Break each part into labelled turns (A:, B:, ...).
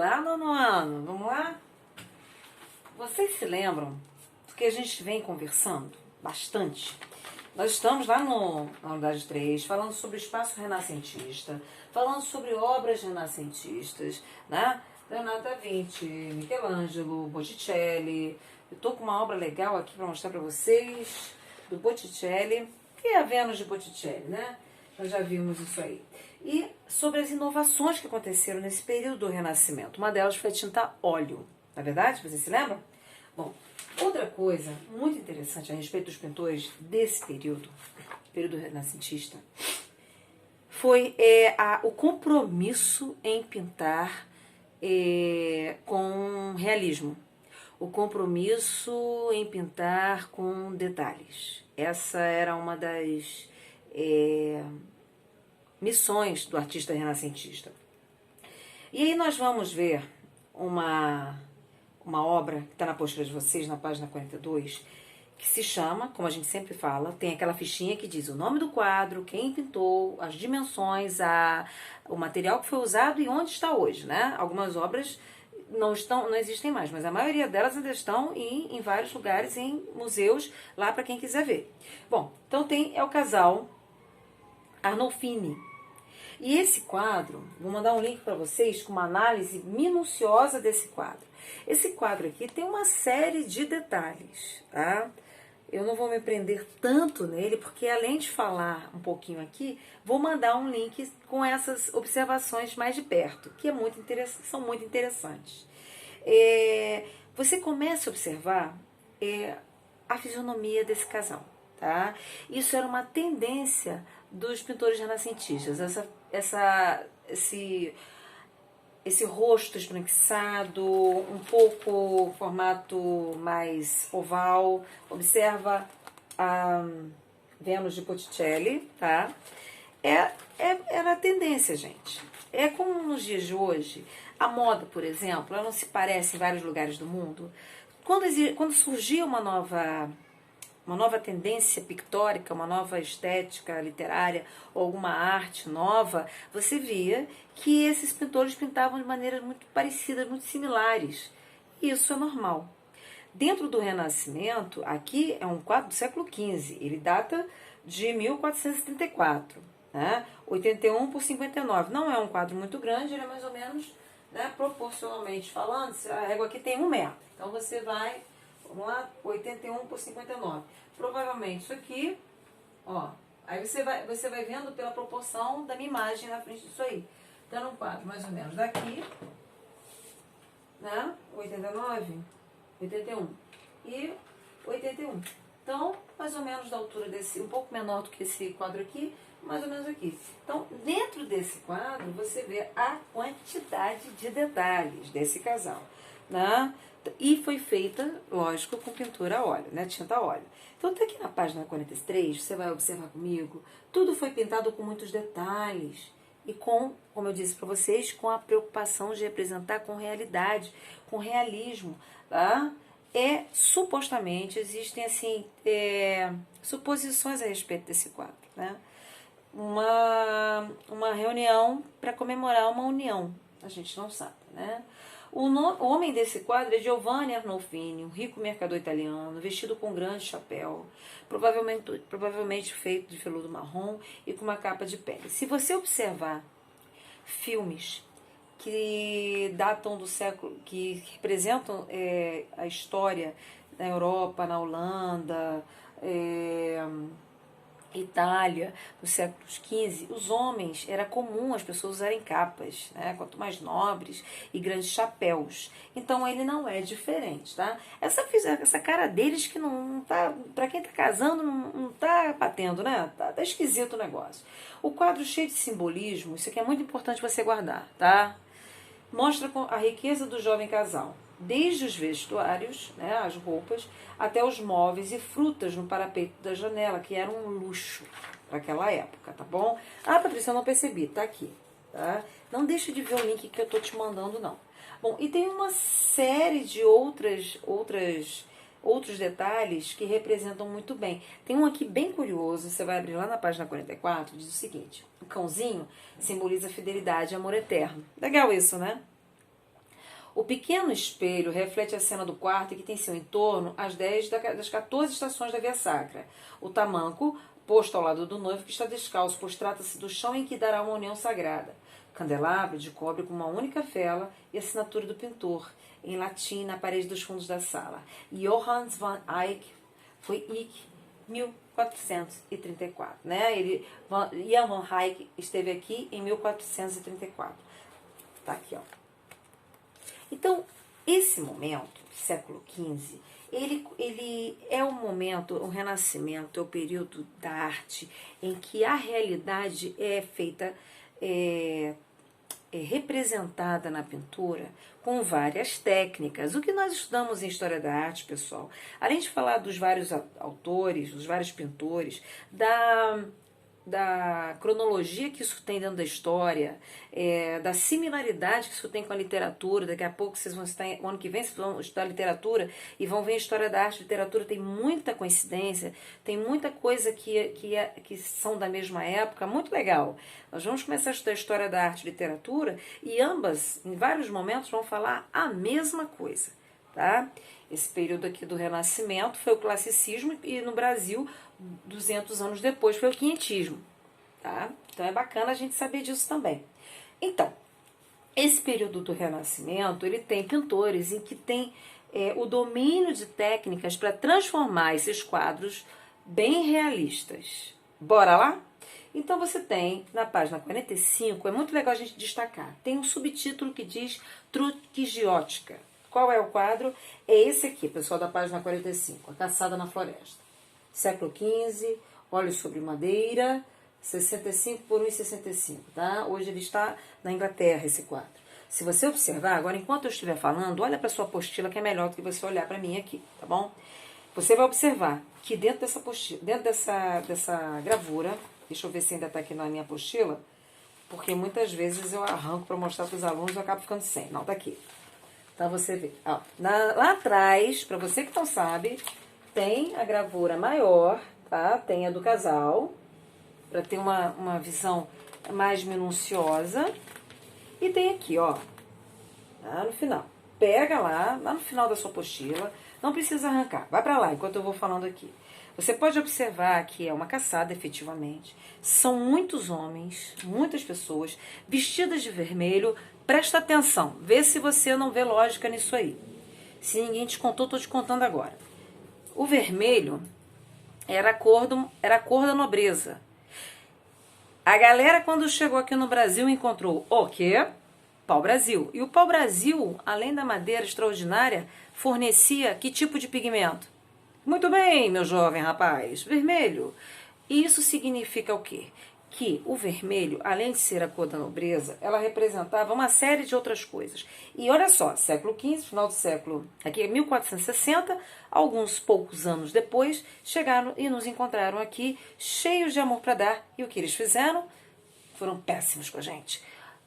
A: lá no ano. Vamos lá? Vocês se lembram do que a gente vem conversando bastante? Nós estamos lá na unidade 3, falando sobre o espaço renascentista, falando sobre obras renascentistas, né? Leonardo da Vinci, Michelangelo, Botticelli. Eu estou com uma obra legal aqui para mostrar para vocês, do Botticelli, que é a Vênus de Botticelli, né? Nós já vimos isso aí. E sobre as inovações que aconteceram nesse período do Renascimento. Uma delas foi a tinta óleo, não é verdade? Vocês se lembram? Bom, outra coisa muito interessante a respeito dos pintores desse período renascentista, foi o compromisso em pintar com realismo. O compromisso em pintar com detalhes. Essa era uma das missões do artista renascentista. E aí nós vamos ver uma obra que está na apostila de vocês, na página 42, que se chama, como a gente sempre fala, tem aquela fichinha que diz o nome do quadro, quem pintou, as dimensões, o material que foi usado e onde está hoje, né? Algumas obras não existem mais, mas a maioria delas ainda estão em vários lugares, em museus, lá para quem quiser ver. Bom, então é o casal Arnolfini. E esse quadro, vou mandar um link para vocês com uma análise minuciosa desse quadro. Esse quadro aqui tem uma série de detalhes, tá? Eu não vou me prender tanto nele, porque além de falar um pouquinho aqui, vou mandar um link com essas observações mais de perto, que são muito interessantes. Você começa a observar a fisionomia desse casal, tá? Isso era uma tendência dos pintores renascentistas, esse rosto esbranquiçado, um pouco formato mais oval. Observa a Vênus de Botticelli, tá? Era a tendência, gente. É como nos dias de hoje, a moda, por exemplo, ela não se parece em vários lugares do mundo. Quando surgia uma nova tendência pictórica, uma nova estética literária ou alguma arte nova, você via que esses pintores pintavam de maneiras muito parecidas, muito similares. Isso é normal. Dentro do Renascimento, aqui é um quadro do século XV, ele data de 1434, né? 81 por 59. Não é um quadro muito grande, ele é mais ou menos, né, proporcionalmente falando, a régua aqui tem 1 metro. Então você vai, vamos lá, 81 por 59. Provavelmente isso aqui, ó, aí você vai vendo pela proporção da minha imagem na frente disso aí. Então, um quadro mais ou menos daqui, né, 89, 81 e 81. Então, mais ou menos da altura desse, um pouco menor do que esse quadro aqui, mais ou menos aqui. Então, dentro desse quadro, você vê a quantidade de detalhes desse casal, né? E foi feita, lógico, com pintura a óleo, né? Tinta a óleo. Então, tá aqui na página 43, você vai observar comigo, tudo foi pintado com muitos detalhes e como eu disse para vocês, com a preocupação de representar com realidade, com realismo, tá? Supostamente, existem, assim, suposições a respeito desse quadro, né? Uma reunião para comemorar uma união, a gente não sabe, né? O homem desse quadro é Giovanni Arnolfini, um rico mercador italiano, vestido com um grande chapéu, provavelmente feito de veludo marrom e com uma capa de pele. Se você observar filmes que datam do século, que representam a história na Europa, na Holanda, Itália, nos séculos XV, os homens, era comum as pessoas usarem capas, né? Quanto mais nobres e grandes chapéus. Então ele não é diferente, tá? Essa cara deles que não tá, para quem tá casando, não tá batendo, né? Tá esquisito o negócio. O quadro cheio de simbolismo, isso aqui é muito importante você guardar, tá? Mostra a riqueza do jovem casal, desde os vestuários, né, as roupas, até os móveis e frutas no parapeito da janela, que era um luxo para aquela época, tá bom? Ah, Patrícia, eu não percebi, tá aqui, tá? Não deixa de ver o link que eu tô te mandando, não. Bom, e tem uma série de outros detalhes que representam muito bem. Tem um aqui bem curioso, você vai abrir lá na página 44, diz o seguinte: o cãozinho simboliza fidelidade e amor eterno. Legal isso, né? O pequeno espelho reflete a cena do quarto que tem seu entorno às 10 das 14 estações da Via Sacra. O tamanco, posto ao lado do noivo que está descalço, pois trata-se do chão em que dará uma união sagrada. Candelabro de cobre com uma única vela e assinatura do pintor, em latim, na parede dos fundos da sala. Johannes van Eyck foi Eyck, 1434. Né? Jan van Eyck esteve aqui em 1434. Tá aqui, ó. Então, esse momento, século XV, ele é um momento, o Renascimento é o período da arte em que a realidade é feita, é representada na pintura com várias técnicas. O que nós estudamos em História da Arte, pessoal, além de falar dos vários autores, dos vários pintores, da cronologia que isso tem dentro da história, da similaridade que isso tem com a literatura. Daqui a pouco vocês vão estar, o ano que vem vocês vão estudar literatura e vão ver História da Arte e literatura, tem muita coincidência, tem muita coisa que são da mesma época, muito legal. Nós vamos começar a estudar História da Arte e literatura e ambas, em vários momentos, vão falar a mesma coisa, tá? Esse período aqui do Renascimento foi o classicismo e no Brasil, 200 anos depois, foi o quinhentismo, tá? Então é bacana a gente saber disso também. Então, esse período do Renascimento, ele tem pintores em que tem o domínio de técnicas para transformar esses quadros bem realistas. Bora lá? Então você tem, na página 45, é muito legal a gente destacar, tem um subtítulo que diz Truquegiótica. Qual é o quadro? É esse aqui, pessoal, da página 45, A Caçada na Floresta. Século XV, óleo sobre madeira, 65 por 1,65, tá? Hoje ele está na Inglaterra, esse quadro. Se você observar, agora enquanto eu estiver falando, olha para sua apostila que é melhor do que você olhar para mim aqui, tá bom? Você vai observar que dentro dessa apostila, dentro dessa gravura, deixa eu ver se ainda está aqui na minha apostila, porque muitas vezes eu arranco para mostrar para os alunos e eu acabo ficando sem. Não, tá aqui. Então você vê, ó, lá atrás, para você que não sabe, tem a gravura maior, tá? Tem a do casal, para ter uma visão mais minuciosa. E tem aqui, ó, lá no final. Pega lá no final da sua apostila, não precisa arrancar, vai para lá enquanto eu vou falando aqui. Você pode observar que é uma caçada, efetivamente. São muitos homens, muitas pessoas, vestidas de vermelho. Presta atenção, vê se você não vê lógica nisso aí. Se ninguém te contou, estou te contando agora. O vermelho era a cor da nobreza. A galera, quando chegou aqui no Brasil, encontrou o quê? Pau-brasil. E o pau-brasil, além da madeira extraordinária, fornecia que tipo de pigmento? Muito bem, meu jovem rapaz, vermelho. E isso significa o quê? Que o vermelho, além de ser a cor da nobreza, ela representava uma série de outras coisas. E olha só, século XV, final do século, aqui é 1460, alguns poucos anos depois, chegaram e nos encontraram aqui, cheios de amor para dar. E o que eles fizeram? Foram péssimos com a gente,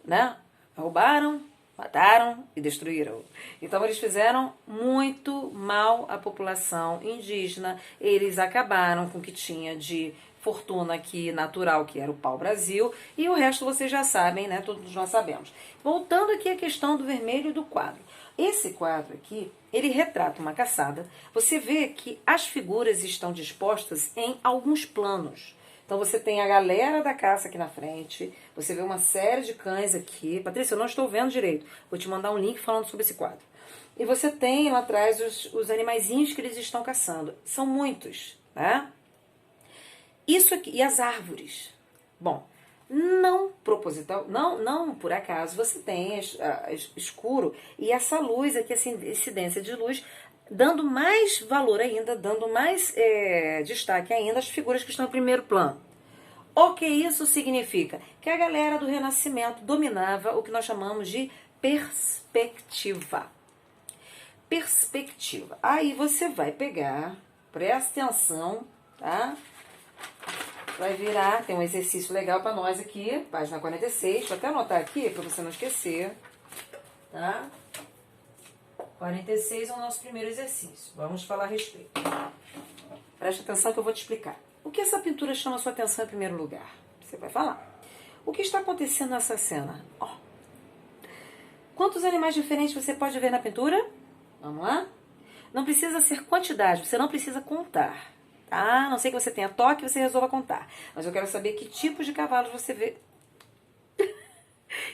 A: né? Roubaram, mataram e destruíram. Então eles fizeram muito mal à população indígena, eles acabaram com o que tinha de fortuna aqui natural, que era o pau-brasil, e o resto vocês já sabem, né? Todos nós sabemos. Voltando aqui à questão do vermelho e do quadro. Esse quadro aqui, ele retrata uma caçada. Você vê que as figuras estão dispostas em alguns planos. Então você tem a galera da caça aqui na frente, você vê uma série de cães aqui. Patrícia, eu não estou vendo direito. Vou te mandar um link falando sobre esse quadro. E você tem lá atrás os animaizinhos que eles estão caçando. São muitos, né? Isso aqui, e as árvores. Bom, não proposital, não por acaso você tem escuro e essa luz aqui, essa incidência de luz, dando mais valor ainda, dando mais destaque ainda às figuras que estão em primeiro plano. O que isso significa? Que a galera do Renascimento dominava o que nós chamamos de perspectiva. Perspectiva. Aí você vai pegar, presta atenção, tá? Vai virar, tem um exercício legal para nós aqui, página 46, vou até anotar aqui para você não esquecer, tá? 46 é o nosso primeiro exercício, vamos falar a respeito. Presta atenção que eu vou te explicar. O que essa pintura chama a sua atenção em primeiro lugar? Você vai falar. O que está acontecendo nessa cena? Ó, Quantos animais diferentes você pode ver na pintura? Vamos lá? Não precisa ser quantidade, você não precisa contar. Tá? A não sei que você tenha toque e você resolva contar. Mas eu quero saber que tipos de cavalos você vê.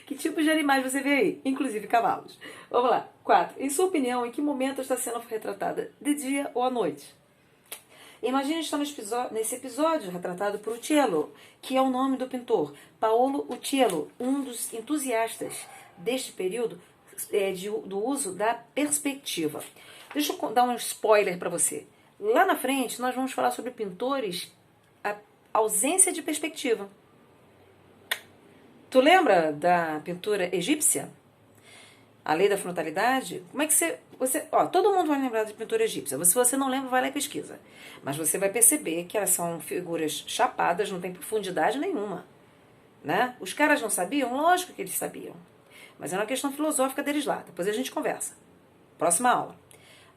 A: Que tipos de animais você vê aí? Inclusive cavalos. Vamos lá. 4. Em sua opinião, em que momento está sendo retratada? De dia ou à noite? Imagine estar nesse episódio retratado por Uccello, que é o nome do pintor. Paolo Uccello, um dos entusiastas deste período do uso da perspectiva. Deixa eu dar um spoiler para você. Lá na frente, nós vamos falar sobre pintores, a ausência de perspectiva. Tu lembra da pintura egípcia? A lei da frontalidade? Como é que todo mundo vai lembrar da pintura egípcia. Se você não lembra, vai lá e pesquisa. Mas você vai perceber que elas são figuras chapadas, não tem profundidade nenhuma. Né? Os caras não sabiam? Lógico que eles sabiam. Mas é uma questão filosófica deles lá. Depois a gente conversa. Próxima aula.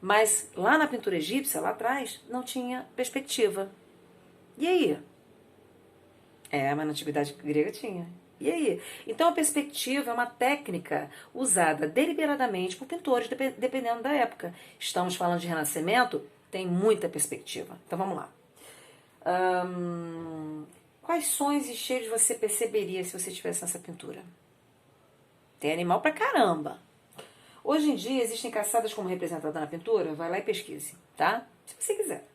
A: Mas lá na pintura egípcia, lá atrás, não tinha perspectiva. E aí? Mas na antiguidade grega tinha. E aí? Então a perspectiva é uma técnica usada deliberadamente por pintores, dependendo da época. Estamos falando de Renascimento, tem muita perspectiva. Então vamos lá. Quais sons e cheiros você perceberia se você estivesse nessa pintura? Tem animal pra caramba. Hoje em dia existem caçadas como representada na pintura? Vai lá e pesquise, tá? Se você quiser.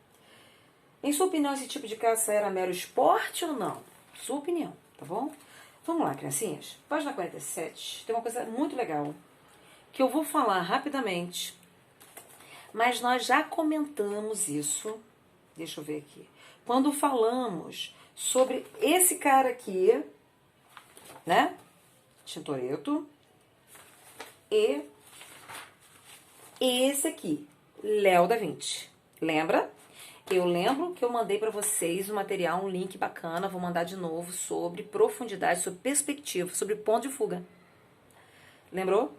A: Em sua opinião, esse tipo de caça era mero esporte ou não? Sua opinião, tá bom? Vamos lá, criancinhas. Página 47. Tem uma coisa muito legal que eu vou falar rapidamente, mas nós já comentamos isso. Deixa eu ver aqui. Quando falamos sobre esse cara aqui, né? Tintoretto. E esse aqui, Léo da Vinci. Lembra? Eu lembro que eu mandei para vocês o material, um link bacana, vou mandar de novo, sobre profundidade, sobre perspectiva, sobre ponto de fuga. Lembrou?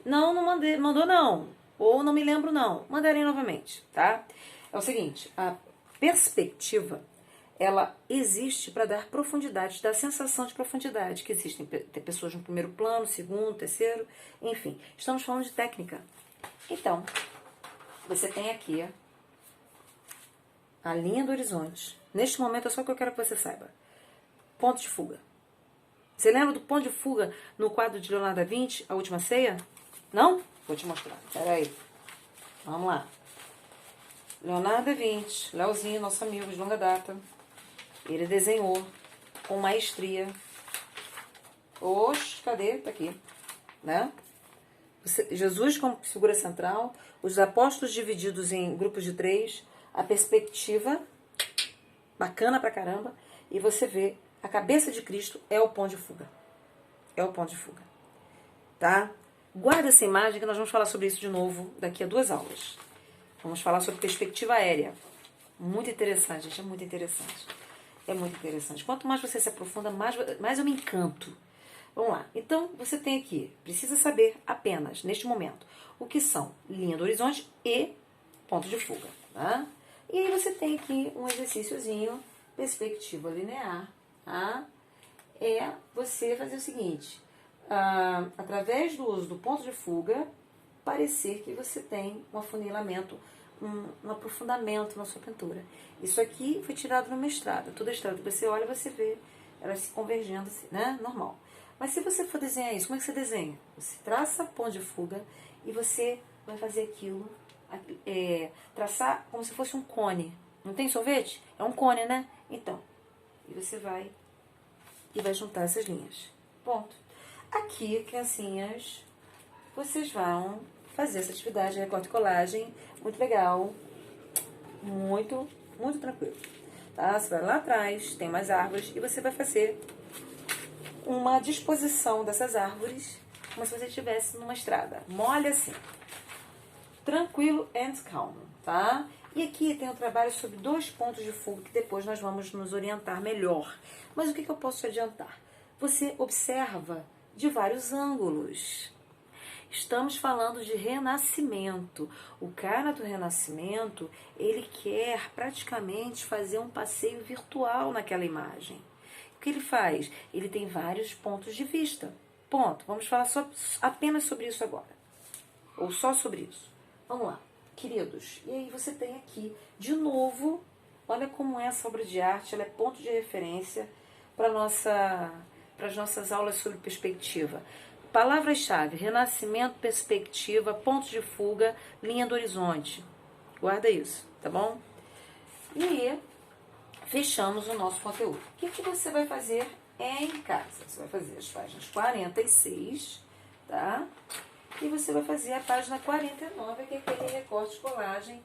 A: Não mandei, mandou não. Ou não me lembro não. Mandarei novamente, tá? É o seguinte, a perspectiva, ela existe para dar profundidade, dar sensação de profundidade, que existem pessoas no primeiro plano, segundo, terceiro, enfim. Estamos falando de técnica. Então, você tem aqui a linha do horizonte. Neste momento é só o que eu quero que você saiba. Ponto de fuga. Você lembra do ponto de fuga no quadro de Leonardo da Vinci, A Última Ceia? Não? Vou te mostrar. Espera aí. Vamos lá. Leonardo da Vinci, Leozinho, nosso amigo de longa data. Ele desenhou com maestria. Oxe, cadê? Tá aqui. Né? Jesus como figura central, os apóstolos divididos em grupos de 3, a perspectiva, bacana pra caramba, e você vê a cabeça de Cristo é o ponto de fuga. É o ponto de fuga. Tá? Guarda essa imagem que nós vamos falar sobre isso de novo daqui a 2 aulas. Vamos falar sobre perspectiva aérea. Muito interessante, gente, é muito interessante. É muito interessante. Quanto mais você se aprofunda, mais eu me encanto. Vamos lá. Então, você tem aqui, precisa saber apenas, neste momento, o que são linha do horizonte e ponto de fuga. Tá? E aí você tem aqui um exercíciozinho, perspectiva linear. Tá? É você fazer o seguinte, através do uso do ponto de fuga, parecer que você tem um afunilamento, um aprofundamento na sua pintura. Isso aqui foi tirado no mestrado. Toda estrada que você olha, você vê elas se convergendo, assim, né? Normal. Mas se você for desenhar isso, como é que você desenha? Você traça ponto de fuga e você vai fazer aquilo, traçar como se fosse um cone. Não tem sorvete? É um cone, né? Então, e você vai juntar essas linhas. Ponto. Aqui, criancinhas, vocês vão fazer essa atividade de recorte e colagem. Muito legal. Muito, muito tranquilo. Tá? Você vai lá atrás, tem mais árvores, e você vai fazer uma disposição dessas árvores como se você estivesse numa estrada. Mole assim. Tranquilo and calm, tá? E aqui tem um trabalho sobre 2 pontos de fuga que depois nós vamos nos orientar melhor. Mas o que eu posso te adiantar? Você observa de vários ângulos. Estamos falando de renascimento. O cara do renascimento, ele quer praticamente fazer um passeio virtual naquela imagem. O que ele faz? Ele tem vários pontos de vista. Ponto. Vamos falar apenas sobre isso agora. Ou só sobre isso. Vamos lá, queridos. E aí você tem aqui, de novo, olha como essa obra de arte ela é ponto de referência para as nossas aulas sobre perspectiva. Palavras-chave: renascimento, perspectiva, pontos de fuga, linha do horizonte. Guarda isso, tá bom? E aí, fechamos o nosso conteúdo. O que você vai fazer em casa? Você vai fazer as páginas 46, tá? E você vai fazer a página 49, que é aquele recorte de colagem.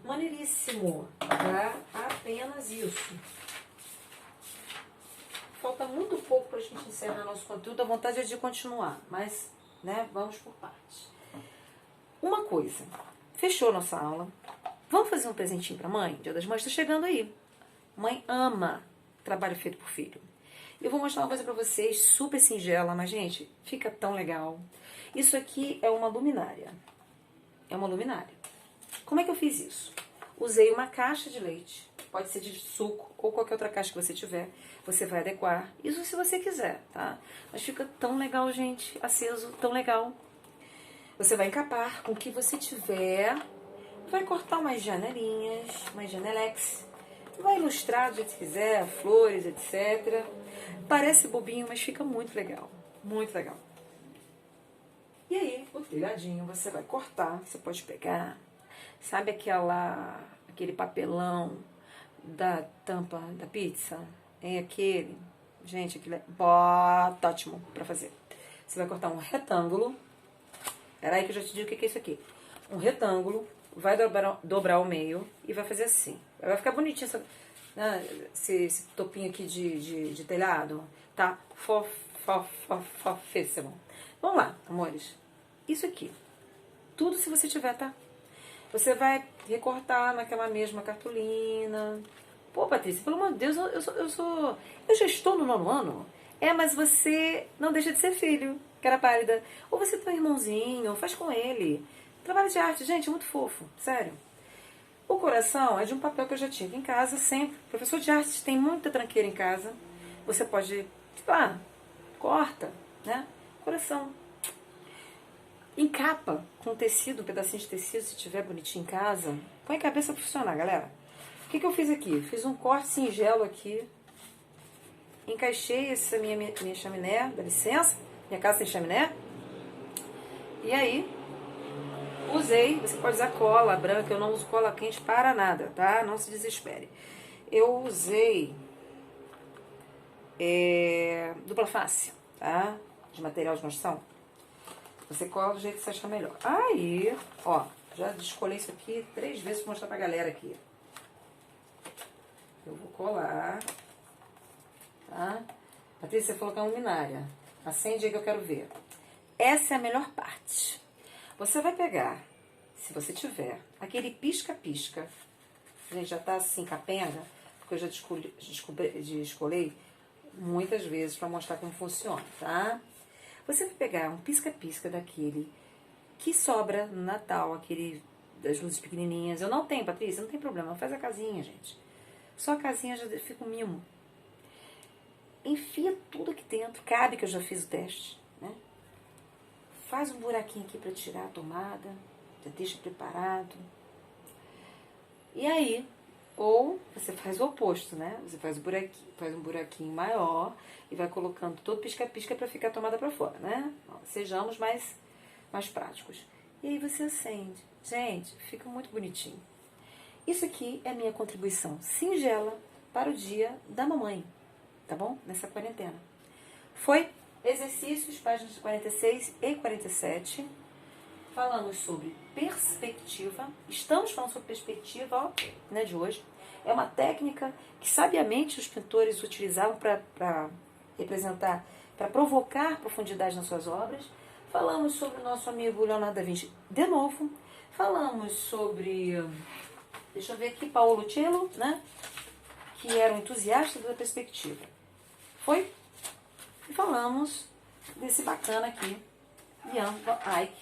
A: Maneiríssimo, tá? Apenas isso. Falta muito pouco para a gente encerrar nosso conteúdo. A vontade é de continuar, mas, né, vamos por partes. Uma coisa, fechou nossa aula. Vamos fazer um presentinho para a mãe? Dia das Mães está chegando aí. Mãe ama trabalho feito por filho. Eu vou mostrar uma coisa para vocês, super singela, mas, gente, fica tão legal. Isso aqui é uma luminária. É uma luminária. Como é que eu fiz isso? Usei uma caixa de leite, pode ser de suco ou qualquer outra caixa que você tiver. Você vai adequar, isso se você quiser, tá? Mas fica tão legal, gente, aceso, tão legal. Você vai encapar com o que você tiver, vai cortar umas janelinhas, umas janelex, vai ilustrar do jeito que quiser, flores, etc. Parece bobinho, mas fica muito legal, muito legal. E aí, o telhadinho você vai cortar, você pode pegar, sabe aquele papelão da tampa da pizza? É aquele, gente, aquele é ótimo pra fazer. Você vai cortar um retângulo, peraí que eu já te digo o que é isso aqui. Um retângulo, vai dobrar o meio e vai fazer assim. Vai ficar bonitinho esse topinho aqui de telhado, tá? Fofíssimo. Vamos lá, amores. Isso aqui, tudo se você tiver, tá? Você vai recortar naquela mesma cartolina. Pô, Patrícia, pelo amor de Deus, eu já estou no 9º ano. É, mas você não deixa de ser filho, cara pálida. Ou você tem um irmãozinho, faz com ele. Trabalho de arte, gente, é muito fofo, sério. O coração é de um papel que eu já tinha aqui em casa, sempre. Professor de arte tem muita tranqueira em casa. Você pode, sei lá, corta, né? Coração. Encapa com tecido, um pedacinho de tecido, se tiver bonitinho em casa. Põe a cabeça pra funcionar, galera. O que eu fiz aqui? Fiz um corte singelo aqui. Encaixei essa minha chaminé, dá licença. Minha casa tem chaminé. E aí, usei, você pode usar cola branca, eu não uso cola quente para nada, tá? Não se desespere. Eu usei dupla face, tá? De material de construção. Você cola do jeito que você achar melhor. Aí, ó, já descolei isso aqui 3 vezes pra mostrar pra galera aqui. Eu vou colar, tá? Patrícia, você falou que é uma luminária. Acende aí que eu quero ver. Essa é a melhor parte. Você vai pegar, se você tiver, aquele pisca-pisca. Gente, já tá assim, capenga, porque eu já descolei muitas vezes pra mostrar como funciona, tá? Você vai pegar um pisca-pisca daquele que sobra no Natal, aquele das luzes pequenininhas. Eu não tenho, Patrícia, não tem problema. Faz a casinha, gente. Só a casinha já fica um mimo. Enfia tudo aqui dentro. Cabe que eu já fiz o teste, né? Faz um buraquinho aqui para tirar a tomada. Já deixa preparado. E aí, ou você faz o oposto, né? Você faz um buraquinho maior e vai colocando todo pisca-pisca para ficar a tomada para fora, né? Sejamos mais práticos. E aí você acende. Gente, fica muito bonitinho. Isso aqui é a minha contribuição singela para o dia da mamãe, tá bom? Nessa quarentena. Foi exercícios, páginas 46 e 47. Falamos sobre perspectiva. Estamos falando sobre perspectiva, ó, né, de hoje. É uma técnica que sabiamente os pintores utilizavam para representar, para provocar profundidade nas suas obras. Falamos sobre o nosso amigo Leonardo da Vinci de novo. Falamos sobre, deixa eu ver aqui, Paolo Cello, né? Que era um entusiasta da perspectiva. Foi? E falamos desse bacana aqui, Jan van Eyck,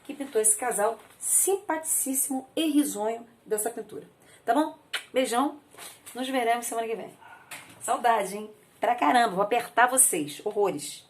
A: que pintou esse casal simpaticíssimo e risonho dessa pintura. Tá bom? Beijão. Nos veremos semana que vem. Saudade, hein? Pra caramba, vou apertar vocês. Horrores.